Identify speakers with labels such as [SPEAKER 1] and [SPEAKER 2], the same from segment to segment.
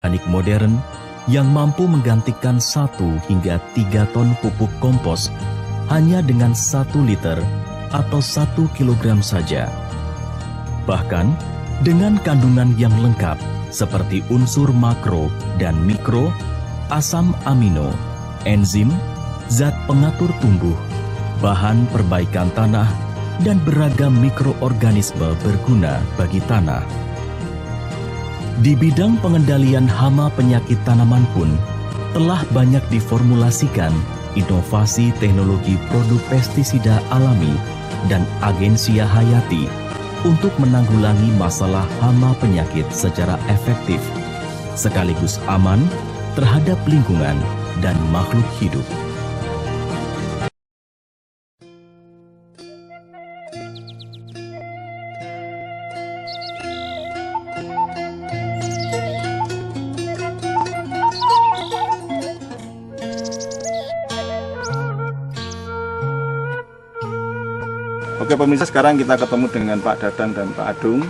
[SPEAKER 1] organik modern yang mampu menggantikan 1 hingga 3 ton pupuk kompos hanya dengan 1 liter atau 1 kilogram saja. Bahkan dengan kandungan yang lengkap seperti unsur makro dan mikro, asam amino, enzim, zat pengatur tumbuh, bahan perbaikan tanah, dan beragam mikroorganisme berguna bagi tanah. Di bidang pengendalian hama penyakit tanaman pun telah banyak diformulasikan inovasi teknologi produk pestisida alami dan agensia hayati untuk menanggulangi masalah hama penyakit secara efektif, sekaligus aman terhadap lingkungan dan makhluk hidup.
[SPEAKER 2] Oke pemirsa, sekarang kita ketemu dengan Pak Dadang dan Pak Adung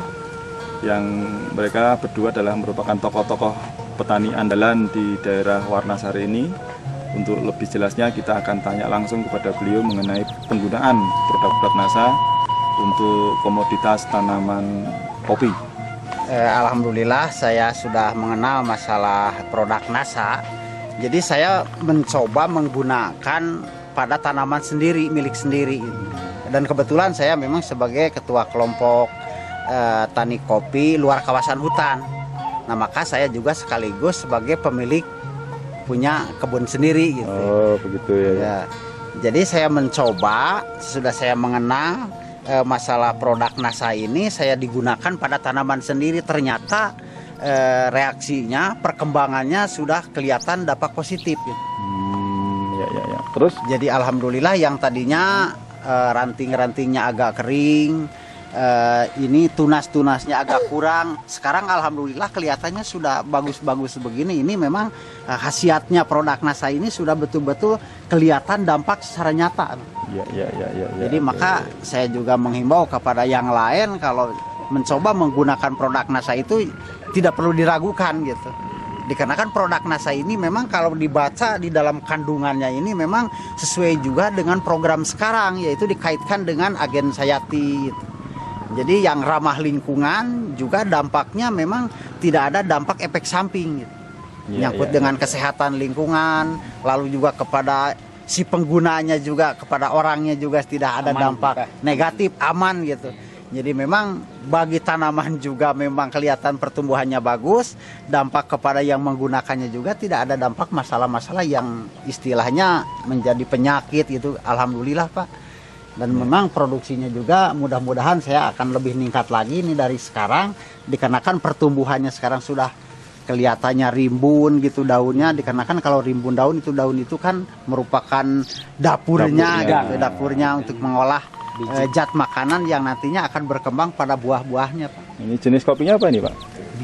[SPEAKER 2] yang mereka berdua adalah merupakan tokoh-tokoh petani andalan di daerah Warnasari ini. Untuk lebih jelasnya kita akan tanya langsung kepada beliau mengenai penggunaan produk-produk NASA untuk komoditas tanaman kopi.
[SPEAKER 3] Alhamdulillah saya sudah mengenal masalah produk NASA. Jadi saya mencoba menggunakan pada tanaman sendiri, milik sendiri. Dan kebetulan saya memang sebagai ketua kelompok tani kopi luar kawasan hutan. Nah maka saya juga sekaligus sebagai pemilik punya kebun sendiri gitu.
[SPEAKER 2] Oh begitu ya.
[SPEAKER 3] Jadi saya mencoba, sudah saya mengenal masalah produk NASA ini, saya digunakan pada tanaman sendiri. Ternyata reaksinya, perkembangannya sudah kelihatan dampak positif gitu.
[SPEAKER 2] Ya. Terus?
[SPEAKER 3] Jadi alhamdulillah yang tadinya ranting-rantingnya agak kering, ini tunas-tunasnya agak kurang. Sekarang alhamdulillah kelihatannya sudah bagus-bagus begini. Ini memang khasiatnya produk NASA ini sudah betul-betul kelihatan dampak secara nyata.
[SPEAKER 2] Ya.
[SPEAKER 3] Jadi maka saya juga menghimbau kepada yang lain kalau mencoba menggunakan produk NASA itu tidak perlu diragukan gitu. Dikarenakan produk NASA ini memang kalau dibaca di dalam kandungannya ini memang sesuai juga dengan program sekarang, yaitu dikaitkan dengan agen hayati gitu. Jadi yang ramah lingkungan juga dampaknya memang tidak ada dampak efek samping gitu. Nyangkut dengan kesehatan lingkungan, lalu juga kepada si penggunanya juga, kepada orangnya juga tidak ada dampak negatif, aman gitu. Jadi memang bagi tanaman juga memang kelihatan pertumbuhannya bagus, dampak kepada yang menggunakannya juga tidak ada dampak masalah-masalah yang istilahnya menjadi penyakit gitu. Alhamdulillah Pak. Dan memang produksinya juga mudah-mudahan saya akan lebih meningkat lagi nih dari sekarang, dikarenakan pertumbuhannya sekarang sudah kelihatannya rimbun gitu daunnya, dikarenakan kalau rimbun daun itu kan merupakan dapurnya untuk mengolah zat makanan yang nantinya akan berkembang pada buah-buahnya Pak.
[SPEAKER 2] Ini jenis kopinya apa ini Pak?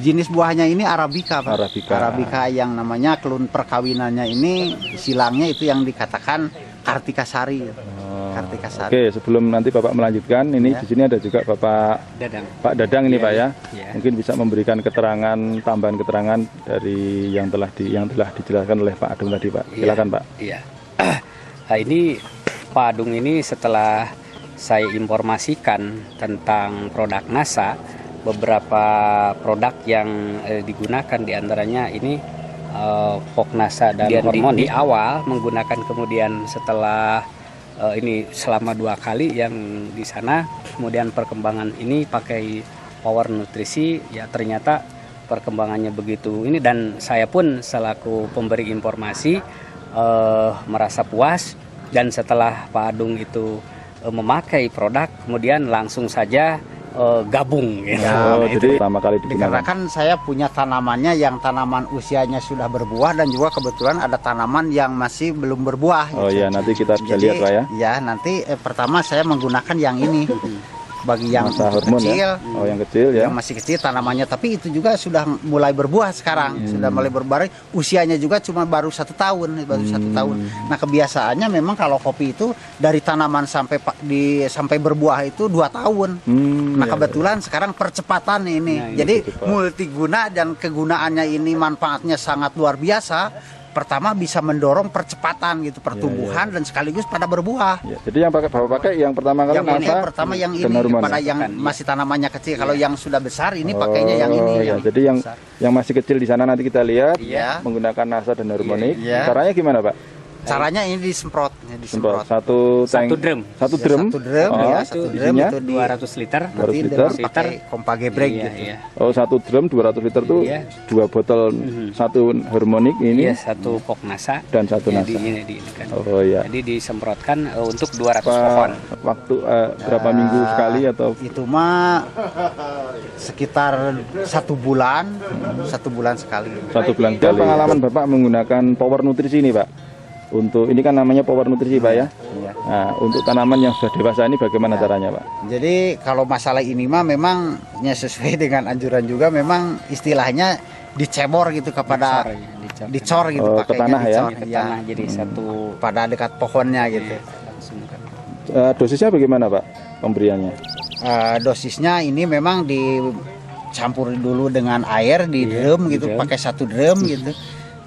[SPEAKER 3] Jenis buahnya ini Arabica Pak.
[SPEAKER 2] Arabica
[SPEAKER 3] yang namanya kelun perkawinannya ini silangnya itu yang dikatakan Kartika Sari. Kartika Sari.
[SPEAKER 2] Oke, sebelum nanti Bapak melanjutkan, ini di sini ada juga Bapak
[SPEAKER 3] Dadang.
[SPEAKER 2] Pak Dadang ini Pak ya.
[SPEAKER 3] Ya.
[SPEAKER 2] Mungkin bisa memberikan keterangan, tambahan keterangan dari yang telah dijelaskan oleh Pak Adung tadi Pak. Silakan Pak.
[SPEAKER 4] Iya. Ini Pak Adung ini setelah saya informasikan tentang produk NASA, beberapa produk yang digunakan diantaranya ini Pok NASA dan hormon di awal menggunakan, kemudian setelah ini selama 2 kali yang di sana, kemudian perkembangan ini pakai Power Nutrisi, ya ternyata perkembangannya begitu ini, dan saya pun selaku pemberi informasi merasa puas. Dan setelah Pak Adung itu memakai produk, kemudian langsung saja gabung gitu.
[SPEAKER 2] Jadi pertama kali digunakan.
[SPEAKER 3] Dikarenakan saya punya tanamannya yang tanaman usianya sudah berbuah, dan juga kebetulan ada tanaman yang masih belum berbuah.
[SPEAKER 2] Oh
[SPEAKER 3] gitu.
[SPEAKER 2] ya, nanti kita bisa lihat Pak ya.
[SPEAKER 3] Ya, nanti pertama saya menggunakan yang ini. bagi yang
[SPEAKER 2] Nasa hormon
[SPEAKER 3] kecil.
[SPEAKER 2] ya. Oh, yang kecil ya.
[SPEAKER 3] Yang masih kecil tanamannya, tapi itu juga sudah mulai berbuah sekarang, sudah mulai berbuah. Usianya juga cuma baru 1 tahun, Nah kebiasaannya memang kalau kopi itu dari tanaman sampai berbuah itu 2 tahun. Nah kebetulan sekarang percepatan ini,
[SPEAKER 4] Nah, ini
[SPEAKER 3] jadi
[SPEAKER 2] cepat.
[SPEAKER 3] multiguna dan kegunaannya ini manfaatnya sangat luar biasa. Pertama bisa mendorong percepatan gitu pertumbuhan dan sekaligus pada berbuah.
[SPEAKER 2] Ya, jadi yang Bapak pakai yang pertama kali
[SPEAKER 3] Yang ini
[SPEAKER 2] Nasa
[SPEAKER 3] pertama yang ini
[SPEAKER 2] dan Harmon
[SPEAKER 3] pada
[SPEAKER 2] ya?
[SPEAKER 3] yang masih tanamannya kecil. Kalau yang sudah besar ini pakainya yang ini.
[SPEAKER 2] Ya,
[SPEAKER 3] yang
[SPEAKER 2] jadi
[SPEAKER 3] besar.
[SPEAKER 2] yang masih kecil di sana nanti kita lihat
[SPEAKER 3] Iya.
[SPEAKER 2] menggunakan Nasa dan Harmonic.
[SPEAKER 3] Iya.
[SPEAKER 2] Caranya gimana, Pak?
[SPEAKER 3] Caranya ini disemprot,
[SPEAKER 2] Semprot satu tank,
[SPEAKER 4] 1 drum.
[SPEAKER 2] satu
[SPEAKER 3] Ya,
[SPEAKER 2] drum.
[SPEAKER 3] satu drum
[SPEAKER 2] Oh,
[SPEAKER 3] ya,
[SPEAKER 4] itu
[SPEAKER 3] satu drum
[SPEAKER 2] isinya
[SPEAKER 3] itu
[SPEAKER 4] 200 liter.
[SPEAKER 2] 200
[SPEAKER 3] nanti
[SPEAKER 2] liter.
[SPEAKER 3] dengan pakai kompa gebrek
[SPEAKER 4] Iya,
[SPEAKER 3] gitu.
[SPEAKER 4] iya.
[SPEAKER 2] Oh, 1 drum 200 liter tuh
[SPEAKER 4] Iya.
[SPEAKER 2] 2 botol, 1 Harmonic ini
[SPEAKER 4] Iya, 1 pok nasa.
[SPEAKER 2] dan 1
[SPEAKER 4] Ya,
[SPEAKER 2] Nasa.
[SPEAKER 4] ini kan.
[SPEAKER 2] Oh ya.
[SPEAKER 4] Jadi disemprotkan untuk 200 pohon.
[SPEAKER 2] Waktu berapa minggu sekali atau
[SPEAKER 3] Itu mah sekitar 1 bulan, 1 bulan sekali.
[SPEAKER 2] 1 bulan sekali? Pengalaman Bapak menggunakan Power Nutrisi ini, Pak. Untuk ini kan namanya Power Nutrisi, Pak ya.
[SPEAKER 3] Iya.
[SPEAKER 2] Nah, untuk tanaman yang sudah dewasa ini bagaimana caranya, Pak?
[SPEAKER 3] Jadi kalau masalah ini mah memang ya sesuai dengan anjuran juga, memang istilahnya dicebor gitu kepada dicor gitu
[SPEAKER 2] Oh, ke
[SPEAKER 3] pakainya
[SPEAKER 2] tanah ya?
[SPEAKER 3] dicor,
[SPEAKER 4] Ke tanah jadi satu
[SPEAKER 3] pada dekat pohonnya gitu.
[SPEAKER 4] langsung kan.
[SPEAKER 2] Dosisnya bagaimana, Pak? Pemberiannya?
[SPEAKER 3] Dosisnya ini memang dicampur dulu dengan air di drum gitu, pakai 1 drum gitu.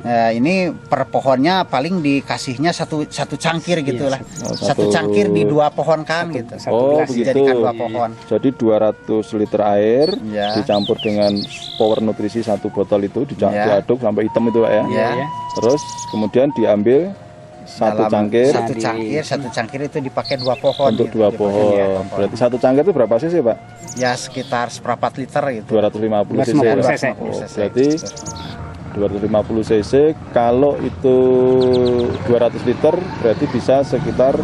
[SPEAKER 3] Ini per pohonnya paling dikasihnya satu cangkir gitulah,
[SPEAKER 2] satu-
[SPEAKER 3] 1 cangkir di 2 pohon kan gitu.
[SPEAKER 2] Oh,
[SPEAKER 3] Gelas
[SPEAKER 2] begitu.
[SPEAKER 3] dijadikan 2 pohon.
[SPEAKER 2] Jadi 200 liter air
[SPEAKER 3] Ya.
[SPEAKER 2] dicampur dengan Power Nutrisi 1 botol itu
[SPEAKER 3] Ya.
[SPEAKER 2] diaduk sampai hitam itu, Pak ya.
[SPEAKER 3] Ya.
[SPEAKER 4] Iya.
[SPEAKER 2] Terus kemudian diambil 1 cangkir
[SPEAKER 3] Satu cangkir itu dipakai 2 pohon.
[SPEAKER 2] untuk
[SPEAKER 3] gitu,
[SPEAKER 2] 2
[SPEAKER 3] dipakai
[SPEAKER 2] pohon.
[SPEAKER 3] 2 pohon.
[SPEAKER 2] Berarti 1 cangkir itu berapa cc, Pak?
[SPEAKER 3] Ya sekitar seperempat liter gitu.
[SPEAKER 2] 250 cc.
[SPEAKER 4] 250
[SPEAKER 2] Pak?
[SPEAKER 4] cc.
[SPEAKER 2] Oh, berarti 250 cc, kalau itu 200 liter berarti bisa sekitar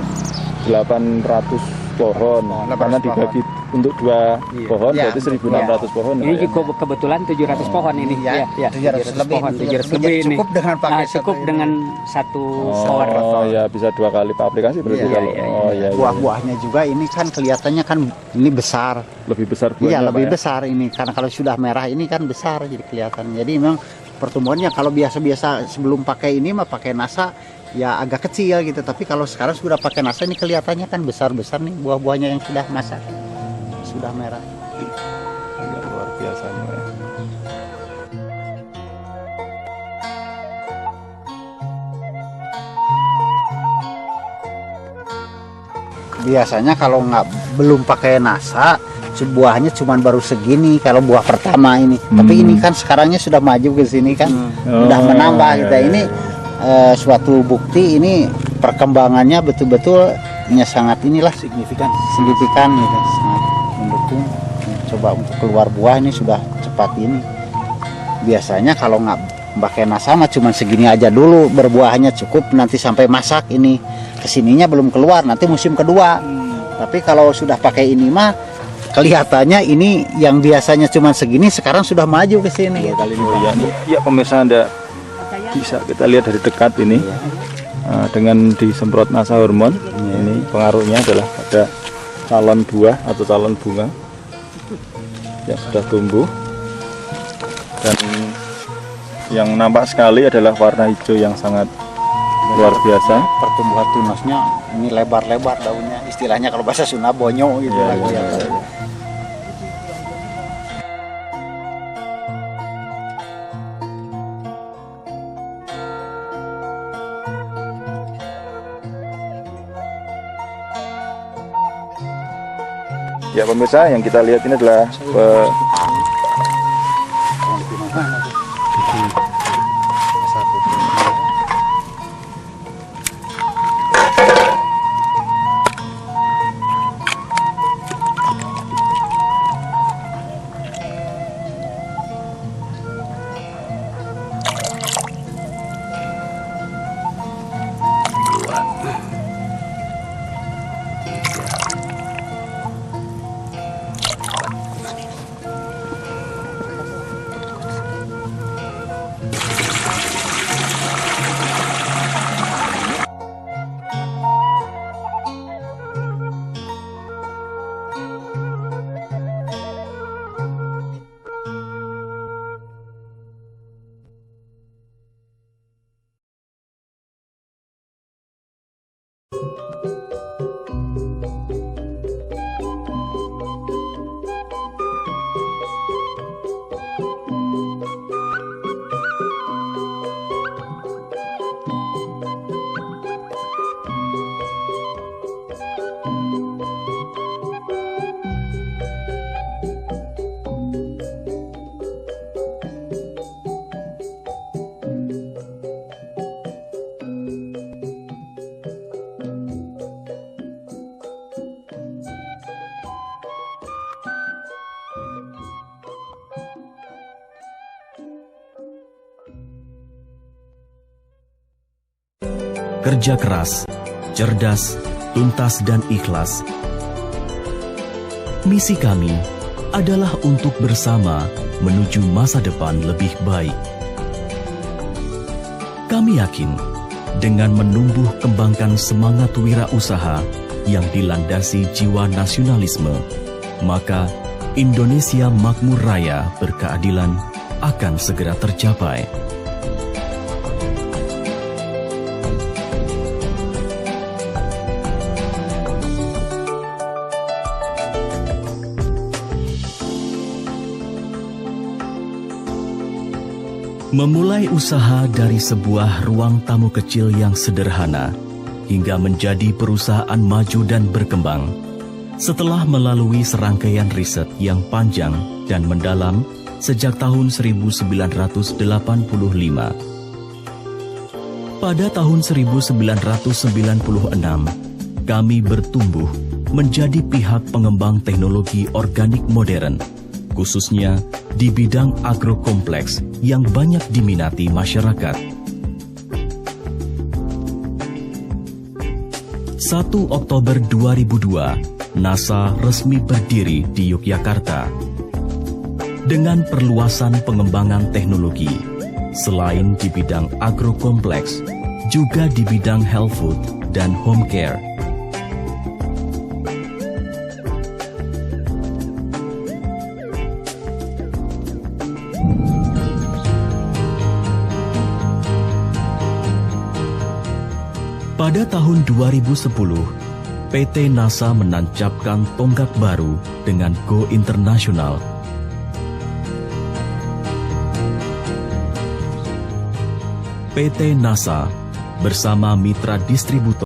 [SPEAKER 2] 800 pohon.
[SPEAKER 3] 800
[SPEAKER 2] Karena dibagi untuk 2 pohon
[SPEAKER 3] Iya,
[SPEAKER 2] berarti 1600 pohon.
[SPEAKER 4] Ini
[SPEAKER 2] Pak, ya?
[SPEAKER 4] juga kebetulan 700 pohon ini.
[SPEAKER 3] Ya,
[SPEAKER 4] Iya,
[SPEAKER 3] 700 lebih.
[SPEAKER 4] pohon, 700 lebih ini.
[SPEAKER 3] Cukup dengan pakai
[SPEAKER 4] Cukup
[SPEAKER 3] satu ini.
[SPEAKER 4] dengan 1 power.
[SPEAKER 2] Oh ya, bisa 2 kali aplikasi berarti
[SPEAKER 3] Iya,
[SPEAKER 2] kalau.
[SPEAKER 4] iya,
[SPEAKER 2] Oh iya, iya.
[SPEAKER 3] Buah-buahnya juga ini kan kelihatannya kan ini besar.
[SPEAKER 2] Lebih besar buahnya.
[SPEAKER 3] Iya,
[SPEAKER 2] Pak,
[SPEAKER 3] lebih
[SPEAKER 2] ya?
[SPEAKER 3] besar ini karena kalau sudah merah ini kan besar jadi kelihatan. Jadi memang pertumbuhannya kalau biasa-biasa sebelum pakai ini mah pakai Nasa ya agak kecil gitu, tapi kalau sekarang sudah pakai Nasa ini kelihatannya kan besar-besar nih buah-buahnya yang sudah masak. Sudah merah.
[SPEAKER 2] Iya, luar biasa nih, Pak, ya.
[SPEAKER 3] Biasanya kalau belum pakai Nasa buahnya cuma baru segini kalau buah pertama ini. Tapi ini kan sekarangnya sudah maju ke sini kan, sudah
[SPEAKER 2] Oh,
[SPEAKER 3] menambah
[SPEAKER 2] iya,
[SPEAKER 3] gitu.
[SPEAKER 2] iya,
[SPEAKER 3] Ini suatu bukti ini perkembangannya betul-betul sangat inilah signifikan gitu, sangat mendukung. Coba untuk keluar buah ini sudah cepat ini. Biasanya kalau nggak pakai Nasa mah cuma segini aja dulu berbuahnya cukup, nanti sampai masak ini kesininya belum keluar, nanti musim kedua. Tapi kalau sudah pakai ini mah kelihatannya ini yang biasanya cuma segini sekarang sudah maju ke sini.
[SPEAKER 2] Oh iya, ya pemirsa, Anda bisa kita lihat dari dekat ini. Dengan disemprot Nasa hormon, ini pengaruhnya adalah pada calon buah atau calon bunga yang sudah tumbuh, dan yang nampak sekali adalah warna hijau yang sangat luar biasa.
[SPEAKER 3] Pertumbuhan tunasnya ini lebar-lebar daunnya, istilahnya kalau bahasa Sunda bonyo gitu
[SPEAKER 2] Iya,
[SPEAKER 3] lagi
[SPEAKER 2] iya,
[SPEAKER 3] ya.
[SPEAKER 2] iya. Ya pemirsa, yang kita lihat ini adalah
[SPEAKER 1] Kerja keras, cerdas, tuntas dan ikhlas. Misi kami adalah untuk bersama menuju masa depan lebih baik. Kami yakin dengan menumbuh kembangkan semangat wirausaha yang dilandasi jiwa nasionalisme, maka Indonesia makmur raya berkeadilan akan segera tercapai. Memulai usaha dari sebuah ruang tamu kecil yang sederhana hingga menjadi perusahaan maju dan berkembang. Setelah melalui serangkaian riset yang panjang dan mendalam sejak tahun 1985. Pada tahun 1996, kami bertumbuh menjadi pihak pengembang teknologi organik modern, khususnya di bidang agrokompleks yang banyak diminati masyarakat. 1 Oktober 2002, NASA resmi berdiri di Yogyakarta. Dengan perluasan pengembangan teknologi, selain di bidang agrokompleks, juga di bidang health food dan home care. Pada tahun 2010, PT NASA menancapkan tonggak baru dengan Go Internasional. PT NASA bersama mitra distributor